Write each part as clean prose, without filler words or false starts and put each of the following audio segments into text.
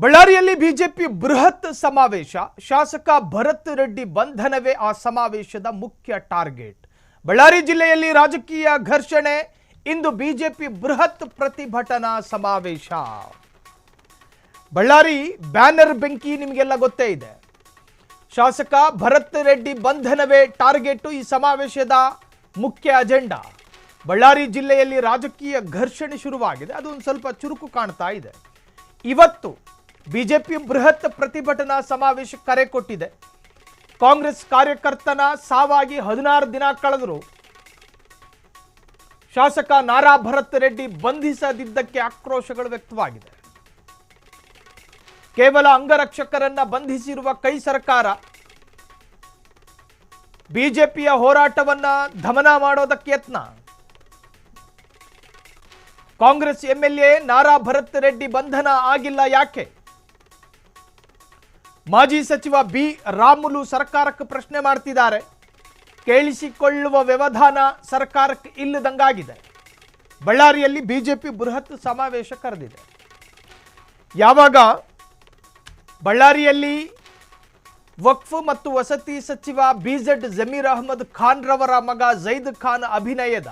ಬಳ್ಳಾರಿಯಲ್ಲಿ ಬಿಜೆಪಿ ಬೃಹತ್ ಸಮಾವೇಶ. ಶಾಸಕ ಭರತ್ ರೆಡ್ಡಿ ಬಂಧನವೇ ಆ ಸಮಾವೇಶದ ಮುಖ್ಯ ಟಾರ್ಗೆಟ್. ಬಳ್ಳಾರಿ ಜಿಲ್ಲೆಯಲ್ಲಿ ರಾಜಕೀಯ ಘರ್ಷಣೆ. ಇಂದು ಬಿಜೆಪಿ ಬೃಹತ್ ಪ್ರತಿಭಟನಾ ಸಮಾವೇಶ. ಬಳ್ಳಾರಿ ಬ್ಯಾನರ್ ಬೆಂಕಿ ನಿಮಗೆಲ್ಲ ಗೊತ್ತೇ ಇದೆ. ಶಾಸಕ ಭರತ್ ರೆಡ್ಡಿ ಬಂಧನವೇ ಟಾರ್ಗೆಟ್. ಈ ಸಮಾವೇಶದ ಮುಖ್ಯ ಅಜೆಂಡಾ. ಬಳ್ಳಾರಿ ಜಿಲ್ಲೆಯಲ್ಲಿ ರಾಜಕೀಯ ಘರ್ಷಣೆ ಶುರುವಾಗಿದೆ. ಅದು ಒಂದು ಸ್ವಲ್ಪ ಚುರುಕು ಕಾಣ್ತಾ ಇದೆ. ಇವತ್ತು ಬಿಜೆಪಿ ಬೃಹತ್ ಪ್ರತಿಭಟನಾ ಸಮಾವೇಶ ಕರೆ ಕೊಟ್ಟಿದೆ. ಕಾಂಗ್ರೆಸ್ ಕಾರ್ಯಕರ್ತನ ಸಾವಾಗಿ 16 ದಿನ ಕಳೆದರು. ಶಾಸಕ ನಾರಾ ಭರತ್ ರೆಡ್ಡಿ ಬಂಧಿಸದಿದ್ದಕ್ಕೆ ಆಕ್ರೋಶಗಳು ವ್ಯಕ್ತವಾಗಿದೆ. ಕೇವಲ ಅಂಗರಕ್ಷಕರನ್ನ ಬಂಧಿಸಿರುವ ಕೈ ಸರ್ಕಾರ ಬಿಜೆಪಿಯ ಹೋರಾಟವನ್ನ ದಮನ ಮಾಡೋದಕ್ಕೆ ಯತ್ನ. ಕಾಂಗ್ರೆಸ್ ಎಂಎಲ್ಎ ನಾರಾ ಭರತ್ ರೆಡ್ಡಿ ಬಂಧನ ಆಗಿಲ್ಲ ಯಾಕೆ? ಮಾಜಿ ಸಚಿವ ಬಿ ರಾಮುಲು ಸರ್ಕಾರಕ್ಕೆ ಪ್ರಶ್ನೆ ಮಾಡ್ತಿದ್ದಾರೆ. ಕೇಳಿಸಿಕೊಳ್ಳುವ ವ್ಯವಧಾನ ಸರ್ಕಾರಕ್ಕೆ ಇಲ್ಲದಂಗಾಗಿದೆ. ಬಳ್ಳಾರಿಯಲ್ಲಿ ಬಿಜೆಪಿ ಬೃಹತ್ ಸಮಾವೇಶ ಕರೆದಿದೆ. ಯಾವಾಗ ಬಳ್ಳಾರಿಯಲ್ಲಿ ವಕ್ಫ್ ಮತ್ತು ವಸತಿ ಸಚಿವ ಬಿಜೆಡ್ ಜಮೀರ್ ಅಹಮದ್ ಖಾನ್ ರವರ ಮಗ ಜೈದ್ ಖಾನ್ ಅಭಿನಯದ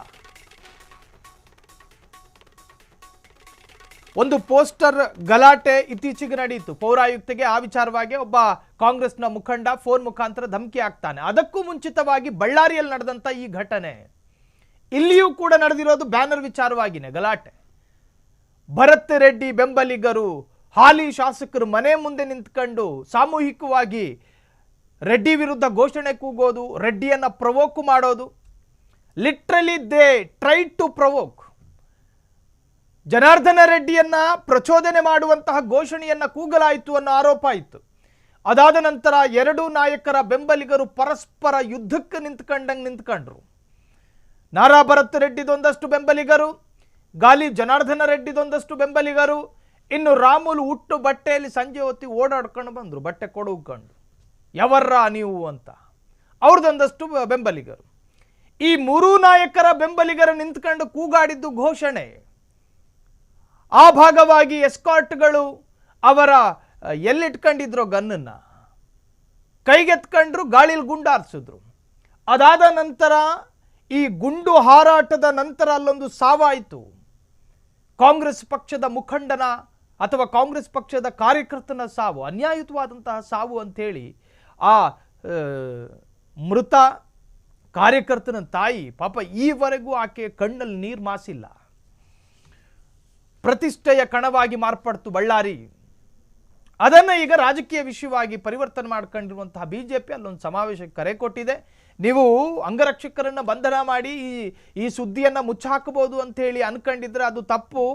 ಒಂದು ಪೋಸ್ಟರ್ ಗಲಾಟೆ ಇತ್ತೀಚೆಗೆ ನಡೆಯಿತು. ಪೌರಾಯುಕ್ತೆಗೆ ಆ ವಿಚಾರವಾಗಿ ಒಬ್ಬ ಕಾಂಗ್ರೆಸ್ನ ಮುಖಂಡ ಫೋನ್ ಮುಖಾಂತರ ಧಮಕಿ ಹಾಕ್ತಾನೆ. ಅದಕ್ಕೂ ಮುಂಚಿತವಾಗಿ ಬಳ್ಳಾರಿಯಲ್ಲಿ ನಡೆದಂಥ ಈ ಘಟನೆ ಇಲ್ಲಿಯೂ ಕೂಡ ನಡೆದಿರೋದು ಬ್ಯಾನರ್ ವಿಚಾರವಾಗಿನೇ ಗಲಾಟೆ. ಭರತ್ ರೆಡ್ಡಿ ಬೆಂಬಲಿಗರು ಹಾಲಿ ಶಾಸಕರು ಮನೆ ಮುಂದೆ ನಿಂತ್ಕೊಂಡು ಸಾಮೂಹಿಕವಾಗಿ ರೆಡ್ಡಿ ವಿರುದ್ಧ ಘೋಷಣೆ ಕೂಗೋದು, ರೆಡ್ಡಿಯನ್ನ ಪ್ರವೋಕ್ ಮಾಡೋದು. Literally they try to provoke. Janardhana ರೆಡ್ಡಿಯನ್ನ ಪ್ರಚೋದನೆ ಮಾಡುವಂತಹ ಘೋಷಣೆಯನ್ನ ಕೂಗಲಾಯಿತು ಅನ್ನೋ ಆರೋಪ ಇತ್ತು. ಅದಾದ ನಂತರ ಎರಡೂ ನಾಯಕರ ಬೆಂಬಲಿಗರು ಪರಸ್ಪರ ಯುದ್ಧಕ್ಕೆ ನಿಂತ್ಕೊಂಡ್ರು. ನಾರಾ ಭರತ್ ರೆಡ್ಡಿದೊಂದಷ್ಟು ಬೆಂಬಲಿಗರು, ಗಾಲಿ ಜನಾರ್ದನ ರೆಡ್ಡಿದೊಂದಷ್ಟು ಬೆಂಬಲಿಗರು, ಇನ್ನು ರಾಮುಲು ಹುಟ್ಟು ಬಟ್ಟೆಯಲ್ಲಿ ಸಂಜೆ ಹೊತ್ತಿ ಓಡಾಡ್ಕೊಂಡು ಬಂದರು, ಬಟ್ಟೆ ಕೊಡುಕೊಂಡು ಯಾವರ್ರ ನೀವು ಅಂತ. ಅವ್ರದೊಂದಷ್ಟು ಬೆಂಬಲಿಗರು. ಈ ಮೂರೂ ನಾಯಕರ ಬೆಂಬಲಿಗರ ನಿಂತ್ಕೊಂಡು ಕೂಗಾಡಿದ್ದು ಘೋಷಣೆ. ಆ ಭಾಗವಾಗಿ ಎಸ್ಕಾರ್ಟ್ಗಳು ಅವರ ಎಲ್ಲಿಟ್ಕೊಂಡಿದ್ರು ಗನ್ನನ್ನ ಕೈಗೆತ್ಕೊಂಡ್ರು, ಗಾಳಿಲಿ ಗುಂಡಾರಿಸಿದ್ರು. ಅದಾದ ನಂತರ ಈ ಗುಂಡು ಹಾರಾಟದ ನಂತರ ಅಲ್ಲೊಂದು ಸಾವಾಯಿತು. ಕಾಂಗ್ರೆಸ್ ಪಕ್ಷದ ಮುಖಂಡನ ಅಥವಾ ಕಾಂಗ್ರೆಸ್ ಪಕ್ಷದ ಕಾರ್ಯಕರ್ತನ ಸಾವು, ಅನ್ಯಾಯಯುತವಾದಂತಹ ಸಾವು ಅಂಥೇಳಿ ಆ ಮೃತ ಕಾರ್ಯಕರ್ತನ ತಾಯಿ ಪಾಪ ಈವರೆಗೂ ಆಕೆ ಕಣ್ಣಲ್ಲಿ ನೀರು ಮಾಸಿಲ್ಲ. ಪ್ರತಿಷ್ಠೆಯ ಕಣವಾಗಿ ಮಾರ್ಪಡ್ತು ಬಳ್ಳಾರಿ. ಅದನ್ನು ಈಗ ರಾಜಕೀಯ ವಿಷಯವಾಗಿ ಪರಿವರ್ತನೆ ಮಾಡ್ಕೊಂಡಿರುವಂತಹ ಬಿಜೆಪಿ ಅಲ್ಲೊಂದು ಸಮಾವೇಶಕ್ಕೆ ಕರೆ ಕೊಟ್ಟಿದೆ. ನೀವು ಅಂಗರಕ್ಷಕರನ್ನ ಬಂಧನ ಮಾಡಿ ಈ ಸುದ್ದಿಯನ್ನು ಮುಚ್ಚಾಕಬಹುದು ಅಂತ ಹೇಳಿ ಅನ್ಕೊಂಡಿದ್ರೆ ಅದು ತಪ್ಪು.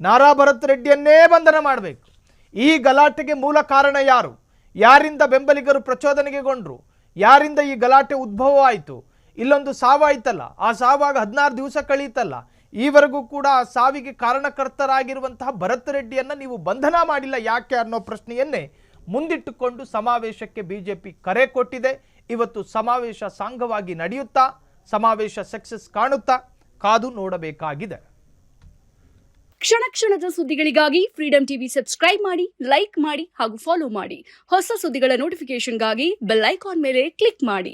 ನಾರಾ ಭರತ್ ರೆಡ್ಡಿಯನ್ನೇ ಬಂಧನ ಮಾಡಬೇಕು. ಈ ಗಲಾಟೆಗೆ ಮೂಲ ಕಾರಣ ಯಾರು? ಯಾರಿಂದ ಬೆಂಬಲಿಗರು ಪ್ರಚೋದನೆಗೆಗೊಂಡ್ರು? ಯಾರಿಂದ ಈ ಗಲಾಟೆ ಉದ್ಭವ ಆಯಿತು? ಇಲ್ಲೊಂದು ಸಾವಾಯ್ತಲ್ಲ, ಆ ಸಾವಾಗ 16 ದಿವಸ ಕಳೀತಲ್ಲ. ಈವರೆಗೂ ಕೂಡ ಆ ಸಾವಿಗೆ ಕಾರಣಕರ್ತರಾಗಿರುವಂತಹ ಭರತ್ ರೆಡ್ಡಿಯನ್ನ ನೀವು ಬಂಧನ ಮಾಡಿಲ್ಲ ಯಾಕೆ ಅನ್ನೋ ಪ್ರಶ್ನೆಯನ್ನೇ ಮುಂದಿಟ್ಟುಕೊಂಡು ಸಮಾವೇಶಕ್ಕೆ ಬಿಜೆಪಿ ಕರೆ ಕೊಟ್ಟಿದೆ. ಇವತ್ತು ಸಮಾವೇಶ ಸಾಂಗವಾಗಿ ನಡೆಯುತ್ತಾ, ಸಮಾವೇಶ ಸಕ್ಸಸ್ ಕಾಣುತ್ತಾ ಕಾದು ನೋಡಬೇಕಾಗಿದೆ. ಕ್ಷಣ ಕ್ಷಣದ ಸುದ್ದಿಗಳಿಗಾಗಿ ಫ್ರೀಡಂ ಟಿವಿ ಸಬ್ಸ್ಕ್ರೈಬ್ ಮಾಡಿ, ಲೈಕ್ ಮಾಡಿ ಹಾಗೂ ಫಾಲೋ ಮಾಡಿ. ಹೊಸ ಸುದ್ದಿಗಳ ನೋಟಿಫಿಕೇಶನ್ಗಾಗಿ ಬೆಲ್ ಐಕಾನ್ ಮೇಲೆ ಕ್ಲಿಕ್ ಮಾಡಿ.